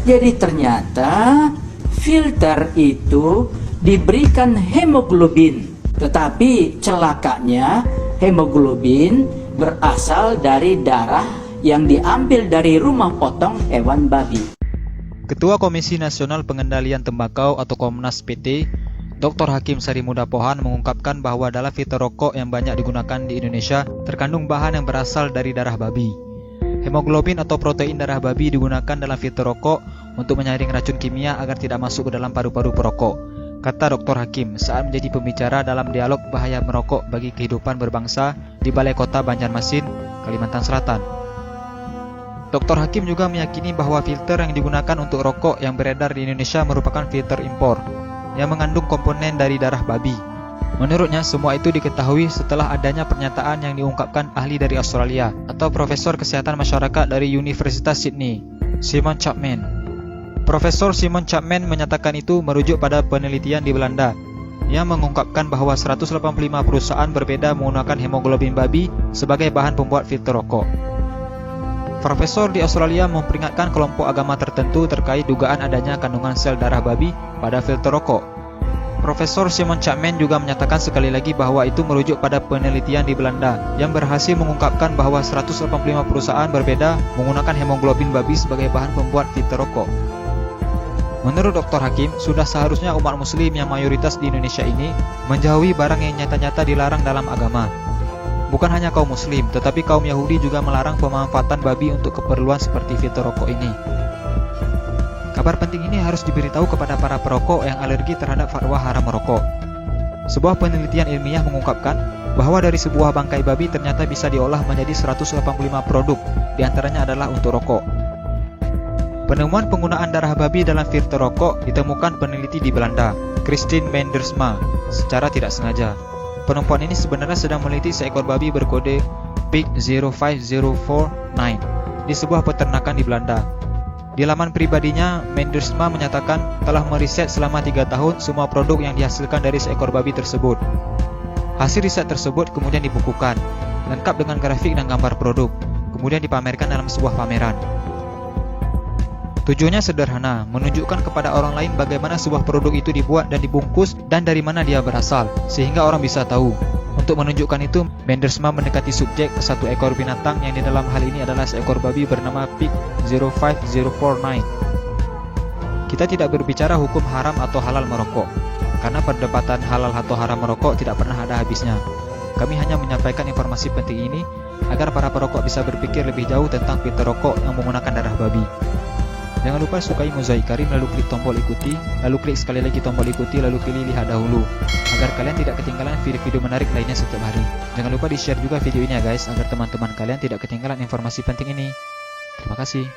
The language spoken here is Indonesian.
Jadi ternyata filter itu diberikan hemoglobin, tetapi celakanya hemoglobin berasal dari darah yang diambil dari rumah potong hewan babi. Ketua Komisi Nasional Pengendalian Tembakau atau Komnas PT, Dr. Hakim Sarimuda Pohan mengungkapkan bahwa dalam filter rokok yang banyak digunakan di Indonesia terkandung bahan yang berasal dari darah babi. Hemoglobin atau protein darah babi digunakan dalam filter rokok untuk menyaring racun kimia agar tidak masuk ke dalam paru-paru perokok, kata Dr. Hakim saat menjadi pembicara dalam dialog bahaya merokok bagi kehidupan berbangsa di Balai Kota Banjarmasin, Kalimantan Selatan. Dr. Hakim juga meyakini bahwa filter yang digunakan untuk rokok yang beredar di Indonesia merupakan filter impor yang mengandung komponen dari darah babi. Menurutnya, semua itu diketahui setelah adanya pernyataan yang diungkapkan ahli dari Australia atau Profesor Kesehatan Masyarakat dari Universitas Sydney, Simon Chapman. Profesor Simon Chapman menyatakan itu merujuk pada penelitian di Belanda yang mengungkapkan bahwa 185 perusahaan berbeda menggunakan hemoglobin babi sebagai bahan pembuat filter rokok. Profesor di Australia memperingatkan kelompok agama tertentu terkait dugaan adanya kandungan sel darah babi pada filter rokok. Profesor Simon Chapman juga menyatakan sekali lagi bahwa itu merujuk pada penelitian di Belanda yang berhasil mengungkapkan bahwa 185 perusahaan berbeda menggunakan hemoglobin babi sebagai bahan pembuat filter rokok. Menurut Dr. Hakim, sudah seharusnya umat muslim yang mayoritas di Indonesia ini menjauhi barang yang nyata-nyata dilarang dalam agama. Bukan hanya kaum muslim, tetapi kaum Yahudi juga melarang pemanfaatan babi untuk keperluan seperti filter rokok ini. Kabar penting ini harus diberitahu kepada para perokok yang alergi terhadap fatwa haram merokok. Sebuah penelitian ilmiah mengungkapkan bahwa dari sebuah bangkai babi ternyata bisa diolah menjadi 185 produk, diantaranya adalah untuk rokok. Penemuan penggunaan darah babi dalam filter rokok ditemukan peneliti di Belanda, Christine Mendersma, secara tidak sengaja. Perempuan ini sebenarnya sedang meneliti seekor babi berkode Pig 05049 di sebuah peternakan di Belanda. Di laman pribadinya, Mendersma menyatakan telah meriset selama 3 tahun semua produk yang dihasilkan dari seekor babi tersebut. Hasil riset tersebut kemudian dibukukan, lengkap dengan grafik dan gambar produk, kemudian dipamerkan dalam sebuah pameran. Tujuannya sederhana, menunjukkan kepada orang lain bagaimana sebuah produk itu dibuat dan dibungkus dan dari mana dia berasal, sehingga orang bisa tahu. Untuk menunjukkan itu, Mendersma mendekati subjek ke satu ekor binatang yang di dalam hal ini adalah seekor babi bernama Pig 05049. Kita tidak berbicara hukum haram atau halal merokok, karena perdebatan halal atau haram merokok tidak pernah ada habisnya. Kami hanya menyampaikan informasi penting ini agar para perokok bisa berpikir lebih jauh tentang filter rokok yang menggunakan darah babi. Jangan lupa sukai Mozaik Karim, lalu klik tombol ikuti, lalu klik sekali lagi tombol ikuti, lalu pilih lihat dahulu, agar kalian tidak ketinggalan video-video menarik lainnya setiap hari. Jangan lupa di-share juga video ini ya guys, agar teman-teman kalian tidak ketinggalan informasi penting ini. Terima kasih.